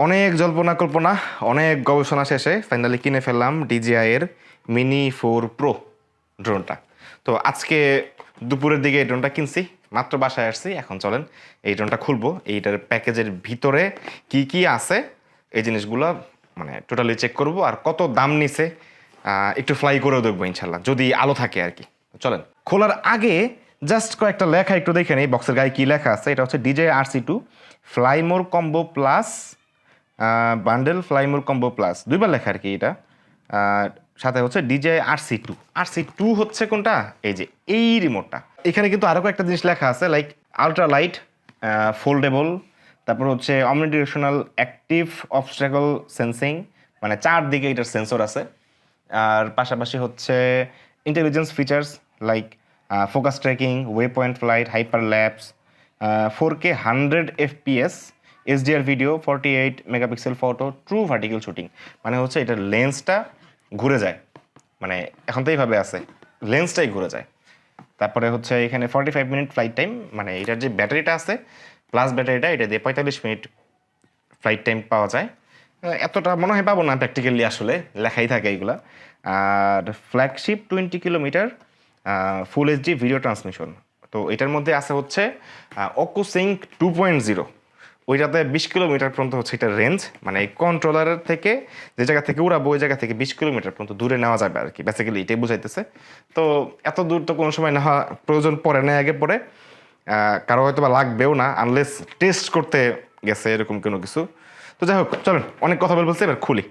অনেক জল্পনা কল্পনা, অনেক গবেষণা শেষে ফাইনালি কিনে ফেললাম DJI এর মিনি 4 Pro ড্রোনটা। তো আজকে দুপুরের দিকে এই ড্রোনটা কিনছি, মাত্র বাসায় আসছি। এখন চলেন এই ড্রোনটা খুলবো, এইটার প্যাকেজের ভিতরে কি কি আছে এই জিনিসগুলো মানে টোটালি চেক করব, আর কত দাম নিছে একটু ফ্লাই করেও দেখবো ইনশাল্লাহ, যদি আলো থাকে আর কি। চলেন খোলার আগে জাস্ট কয়েকটা লেখা একটু দেখে নেই, বক্সের গায়ে কী লেখা আছে। এটা হচ্ছে DJI RC2 ফ্লাই মোর কম্বো প্লাস বান্ডেল ফ্লাই মোর কম্বো প্লাস, দুইবার লেখা আর কি এটা। সাথে হচ্ছে DJI RC2 হচ্ছে কোনটা, এই যে এই রিমোটটা। এখানে কিন্তু আরও কয়েকটা জিনিস লেখা আছে, লাইক আলট্রা লাইট ফোল্ডেবল, তারপর হচ্ছে অমনিডিরেকশনাল অ্যাক্টিভ অবস্ট্রাকল সেন্সিং, মানে চারদিকে এটার সেন্সর আছে। আর পাশাপাশি হচ্ছে intelligence features like focus tracking, way point flight, hyper lapse, 4K 100 FPS HDR video, 48 megapixel photo, true vertical shooting. মানে হচ্ছে এটার লেন্সটা ঘুরে যায়, মানে এখন তো এইভাবে আছে, লেন্সটাই ঘুরে যায়। তারপরে হচ্ছে এখানে 45 মিনিট ফ্লাইট টাইম, মানে এটার যে ব্যাটারিটা আছে প্লাস ব্যাটারিটা, এটা দিয়ে 45 মিনিট ফ্লাইট টাইম পাওয়া যায়। এতটা মনে হয় পাবো না প্র্যাকটিক্যালি, আসলে লেখাই থাকে এইগুলা। আর flagship 20 kilometre full HD video transmission. তো এটার মধ্যে আছে হচ্ছে OcuSync 2.0, ওইটাতে 20 কিলোমিটার পর্যন্ত হচ্ছে এটার রেঞ্জ, মানে এই কন্ট্রোলারের থেকে যে জায়গা থেকে উড়াবো ওই জায়গা থেকে 20 কিলোমিটার পর্যন্ত দূরে নেওয়া যাবে আর কি, বেসিক্যালি এটাই বুঝাইতেছে। তো এত দূর তো কোনো সময় নেওয়া প্রয়োজন পড়ে না, আগে পরে কারো হয়তো বা লাগবেও না, আনলেস টেস্ট করতে গেছে এরকম কোনো কিছু। তো যাই হোক, চলেন অনেক কথা বলছি, এবার খুলি।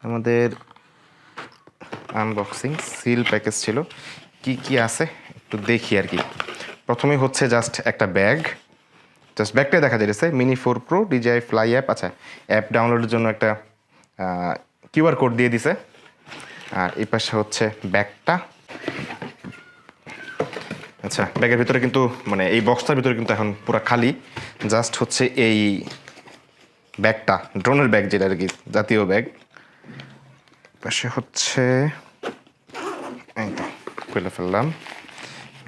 আমাদের আনবক্সিং সিল প্যাকেজ ছিল, কি কি আছে একটু দেখি আর কি। প্রথমেই হচ্ছে জাস্ট একটা ব্যাগ, জাস্ট ব্যাগটাই দেখা যাচ্ছে mini 4 Pro DJI fly app. আচ্ছা, অ্যাপ ডাউনলোডের জন্য একটা QR কোড দিয়ে দিছে। আর এই পাশে হচ্ছে ব্যাগটা। আচ্ছা, ব্যাগের ভিতরে কিন্তু মানে এই বক্সটার ভিতরে কিন্তু এখন পুরো খালি, জাস্ট হচ্ছে এই ব্যাগটা, ড্রোনের ব্যাগ যেটা আর কি, জাতীয় ব্যাগ। পাশে হচ্ছে এই তো খুলে ফেললাম,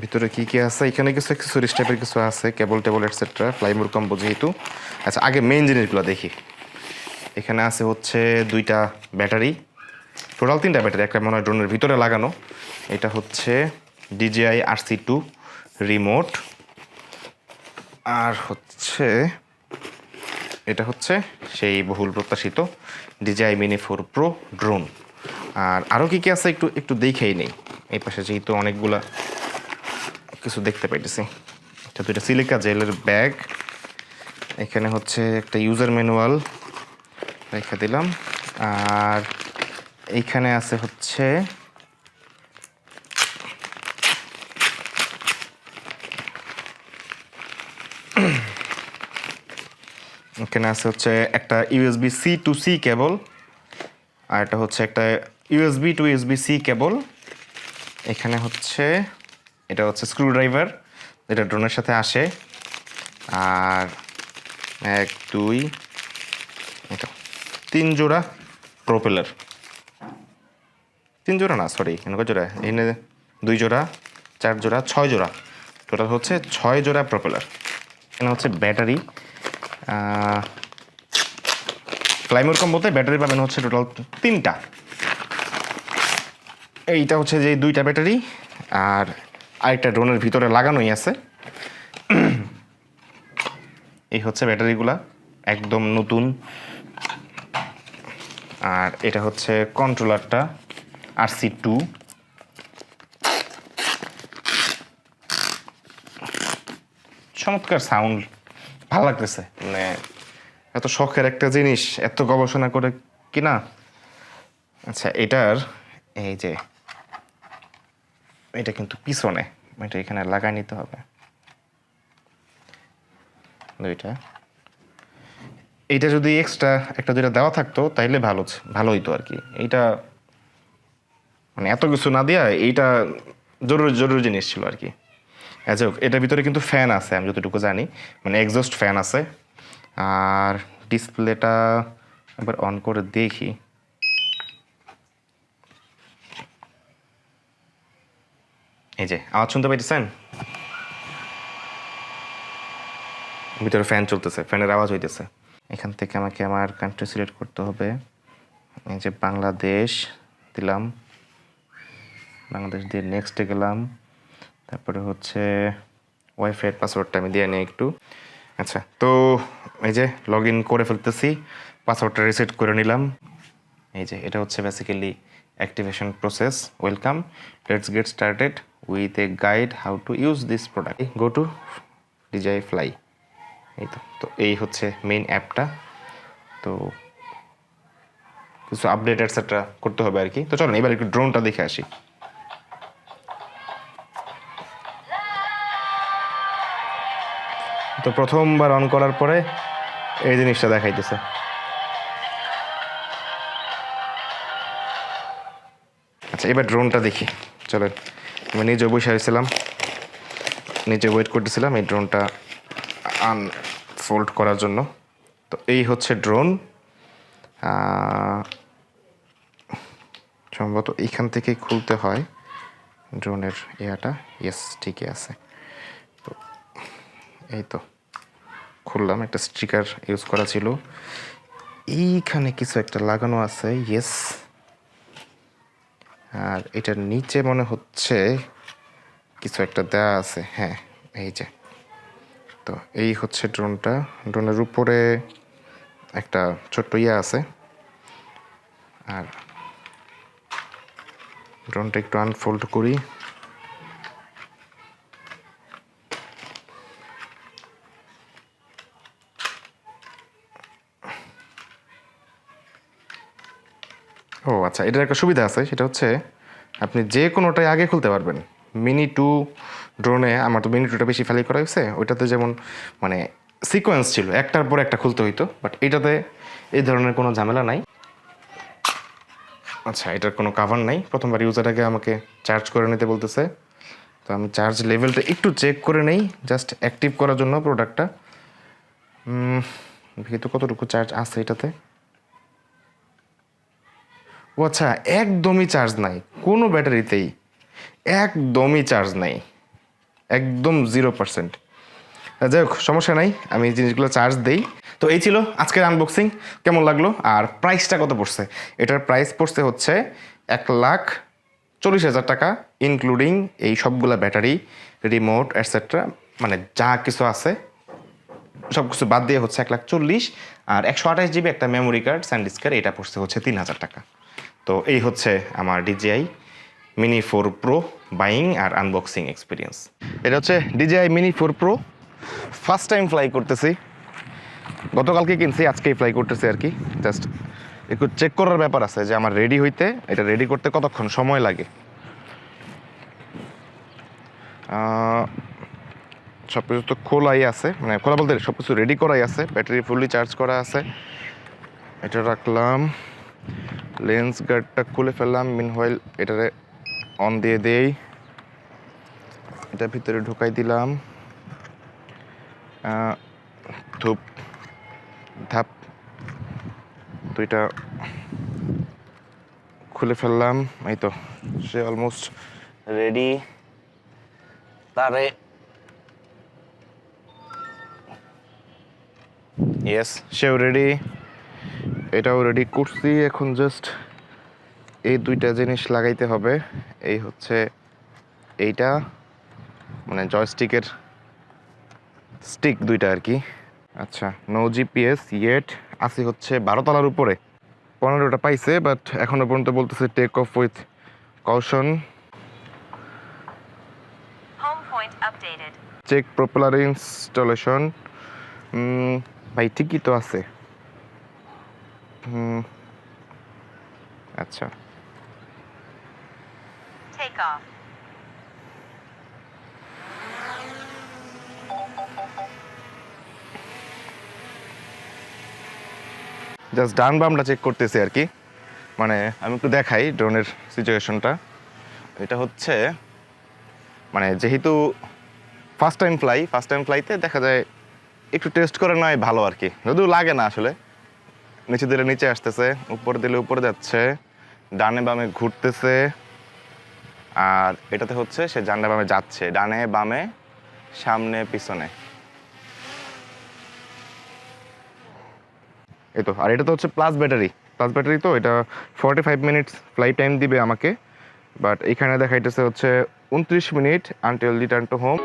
ভিতরে কি কি আছে। এখানে কিছু অ্যাক্সেসরিজ টাইপের কিছু আছে, কেবল টেবল এটসেট্রা, ফ্লাইমোর কম্বো যেহেতু। আচ্ছা, আগে মেইন জিনিসগুলো দেখি। এখানে আছে হচ্ছে দুইটা ব্যাটারি, টোটাল 3টা ব্যাটারি, একটা মনে হয় ড্রোনের ভিতরে লাগানো। এটা হচ্ছে DJI RC2 রিমোট, আর হচ্ছে এটা হচ্ছে সেই বহুল প্রত্যাশিত DJI মিনি 4 Pro ড্রোন। আর আরও কী কী আছে একটু একটু দেখেই নেই। এই পাশে যেহেতু অনেকগুলা কিছু দেখতে পাইতেছি, এটা দুইটা সিলিকা জেলের ব্যাগ। এখানে হচ্ছে একটা ইউজার ম্যানুয়াল রেখে দিলাম। আর এইখানে আছে হচ্ছে এখানে আছে হচ্ছে একটা USB-C to C কেবল, আর এটা হচ্ছে একটা USB to USB-C কেবল। এখানে হচ্ছে এটা হচ্ছে স্ক্রুড্রাইভার, যেটা ড্রোনের সাথে আসে। আর 1 2 এটা 3 জোড়া প্রোপেলার, 3 জোড়া না সরি, কয় জোড়া, এখানে 2 জোড়া 4 জোড়া 6 জোড়া, টোটাল হচ্ছে 6 জোড়া প্রোপেলার। এখানে হচ্ছে ব্যাটারি, ফ্লাইমোর কম্বোতে ব্যাটারি পাবেন হচ্ছে টোটাল 3টা। এইটা হচ্ছে যে 2টা ব্যাটারি, আর আরেকটা ড্রোনের ভিতরে লাগানোই আছে। এই হচ্ছে ব্যাটারিগুলা, একদম নতুন। আর এটা হচ্ছে কন্ট্রোলারটা RC2। চমৎকার সাউন্ড, ভালো লাগতেছে, মানে এত শখের একটা জিনিস এত গবেষণা করে কিনা। আচ্ছা, এটার এই যে এটা কিন্তু পিছনে, এটা এখানে লাগাই নিতে হবে দুইটা। এইটা যদি এক্সট্রা একটা দুইটা দেওয়া থাকতো তাইলে ভালো হইতো আর কি। এইটা মানে এত কিছু না দিয়া এইটা জরুরি জরুরি জিনিস ছিল আর কি। আচ্ছা, এটার ভিতরে কিন্তু ফ্যান আছে আমি যতটুকু জানি, মানে এক্সস্ট ফ্যান আছে। আর ডিসপ্লেটা একবার অন করে দেখি। এই যে আওয়াজ শুনতে পাইতেছেন, ভিতরে ফ্যান চলতেছে, ফ্যানের আওয়াজ হইতেছে। এখান থেকে আমাকে আমার কান্ট্রি সিলেক্ট করতে হবে। এই যে বাংলাদেশ দিলাম, বাংলাদেশ দিয়ে নেক্সটে গেলাম। তারপরে হচ্ছে ওয়াইফাইয়ের পাসওয়ার্ডটা আমি দিয়ে নিই একটু। আচ্ছা, তো এই যে লগ ইন করে ফেলতেছি, পাসওয়ার্ডটা রিসেট করে নিলাম। এই যে এটা হচ্ছে basically activation process. Welcome, let's get started with a guide how to use this product, go to DJI Fly। এই তো এই হচ্ছে মেইন অ্যাপটা। তো কিছু আপডেট এটসেট্রা করতে হবে আর কি। তো চলুন এবার একটু ড্রোনটা দেখে আসি। তো প্রথমবার অন করার পরে এই জিনিসটা দেখাইতেছে। আচ্ছা, এবার ড্রোনটা দেখি, চলেন। আমি নিজে বসে আসছিলাম, নিজে ওয়েট করতেছিলাম এই ড্রোনটা আনফোল্ড করার জন্য। তো এই হচ্ছে ড্রোন। সম্ভবত এইখান থেকেই খুলতে হয় ড্রোনের ইয়াটা। ইয়েস, ঠিকই আছে। তো এই তো খুললাম, একটা স্টিকার ইউজ করা ছিল। এইখানে কিছু একটা লাগানো আছে, ইয়েস। আর এটার নিচে মনে হচ্ছে কিছু একটা দেওয়া আছে, হ্যাঁ এই যে। তো এই হচ্ছে ড্রোনটা। ড্রোনের উপরে একটা ছোট্ট ইয়ে আছে। আর ড্রোনটা একটু আনফোল্ড করি। ও আচ্ছা, এটার একটা সুবিধা আছে, সেটা হচ্ছে আপনি যে কোনোটাই আগে খুলতে পারবেন। মিনি 2 ড্রোনে, আমার তো মিনি 2টা বেশি ফ্লাই করা হয়েছে, ওইটাতে যেমন মানে সিকোয়েন্স ছিল, একটার পর একটা খুলতে হইতো, বাট এটাতে এই ধরনের কোনো ঝামেলা নাই। আচ্ছা, এটার কোনো কাভার নাই। প্রথমবার ইউজারটাকে আমাকে চার্জ করে নিতে বলতেছে। তো আমি চার্জ লেভেলটা একটু চেক করে নেই, জাস্ট অ্যাক্টিভ করার জন্য প্রোডাক্টটা। তো কতটুকু চার্জ আছে এটাতে? ও আচ্ছা, একদমই চার্জ নাই কোনো ব্যাটারিতেই, একদমই চার্জ নাই, একদম 0%। যাই হোক, সমস্যা নাই, আমি জিনিসগুলো চার্জ দেই। তো এই ছিল আজকের আনবক্সিং। কেমন লাগলো আর প্রাইসটা কত পড়ছে? এটার প্রাইস পড়ছে হচ্ছে 1,40,000 টাকা, ইনক্লুডিং এই সবগুলা ব্যাটারি, রিমোট এটসেট্রা, মানে যা কিছু আছে সব কিছু বাদ দিয়ে হচ্ছে 1,40,000। আর 128 GB একটা মেমোরি কার্ড স্যান্ডিস্কার, এটা পড়ছে হচ্ছে 3,000 টাকা। তো এই হচ্ছে আমার DJI Mini 4 Pro বাইং আর আনবক্সিং এক্সপিরিয়েন্স। এটা হচ্ছে DJI Mini 4 Pro, first time fly করতেছি। গতকালকে কিনছি, আজকেই ফ্লাই করতেছি আর কি। জাস্ট একটু চেক করার ব্যাপার আছে যে আমার রেডি হইতে, এটা রেডি করতে কতক্ষণ সময় লাগে। সব কিছু তো খোলাই আছে, মানে খোলা বলতে সব কিছু রেডি করাই আছে, ব্যাটারি ফুললি চার্জ করা আছে। এটা রাখলাম, লেন্স গার্ডটা খুলে ফেললাম, মিনহোয়াইল এটারে অন দিয়ে দেই, এটা ভিতরে ঢুকাই দিলাম। ধূপ ধাপ দুইটা খুলে ফেললাম। এই তো সে অলমোস্ট রেডি। তারে ইয়েস, সেও রেডি, এটাও রেডি করছি। এখন জাস্ট এই দুইটা জিনিস লাগাইতে হবে। এই হচ্ছে এইটা, মানে জয়স্টিকের স্টিক দুইটা আর কি। আচ্ছা, নো GPS ইয়েট, আসি হচ্ছে 12 তলার উপরে। 15টা পাইছে, বাট এখনো পর্যন্ত বলতেছে take off with caution, check propeller installation. ভাই ঠিকই তো আছে। আচ্ছা, জাস্ট ডান বামটা চেক করতেছি আর কি। মানে আমি একটু দেখাই ড্রোনের সিচুয়েশনটা। এটা হচ্ছে মানে যেহেতু ফার্স্ট টাইম ফ্লাইতে দেখা যায় একটু টেস্ট করে নয় ভালো আর কি, যদিও লাগে না আসলে। নিচে দিলে নিচে আসতেছে, উপরে দিলে উপরে যাচ্ছে, ডানে বামে ঘুরতেছে। আর এটাতে হচ্ছে সে ডানে বামে যাচ্ছে, ডানে বামে সামনে পিছনে। এই তো, আর এটা তো হচ্ছে প্লাস ব্যাটারি তো এটা 45 মিনিটস ফ্লাইট টাইম দিবে আমাকে, বাট এখানে দেখাইতেছে হচ্ছে 29 minute until return to home.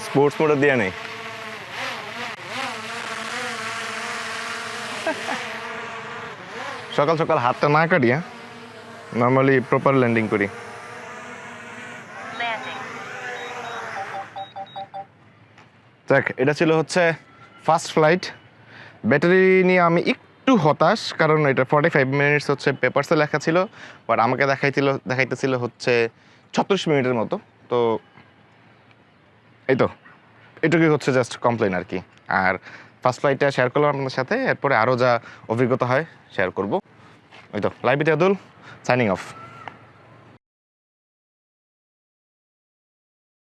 Sports মোডে দিয়ে নেই। সকাল সকাল হাতটা না কাটিয়া নর্মালি প্রপার ল্যান্ডিং করি। দেখ, এটা ছিল হচ্ছে ফার্স্ট ফ্লাইট। ব্যাটারি নিয়ে আমি একটু হতাশ, কারণ এটা 45 মিনিটস হচ্ছে পেপারসে লেখা ছিল, বাট আমাকে দেখাইতেছিল হচ্ছে 36 মিনিটের মতো। তো এই তো, এটুকুই হচ্ছে জাস্ট কমপ্লেন আর কি। আর ফার্স্ট ফ্লাইটটা শেয়ার করলাম আপনাদের সাথে, এরপরে আরও যা অভিজ্ঞতা হয় শেয়ার করব। ওই তো, লাইভ আব্দুল সাইনিং অফ।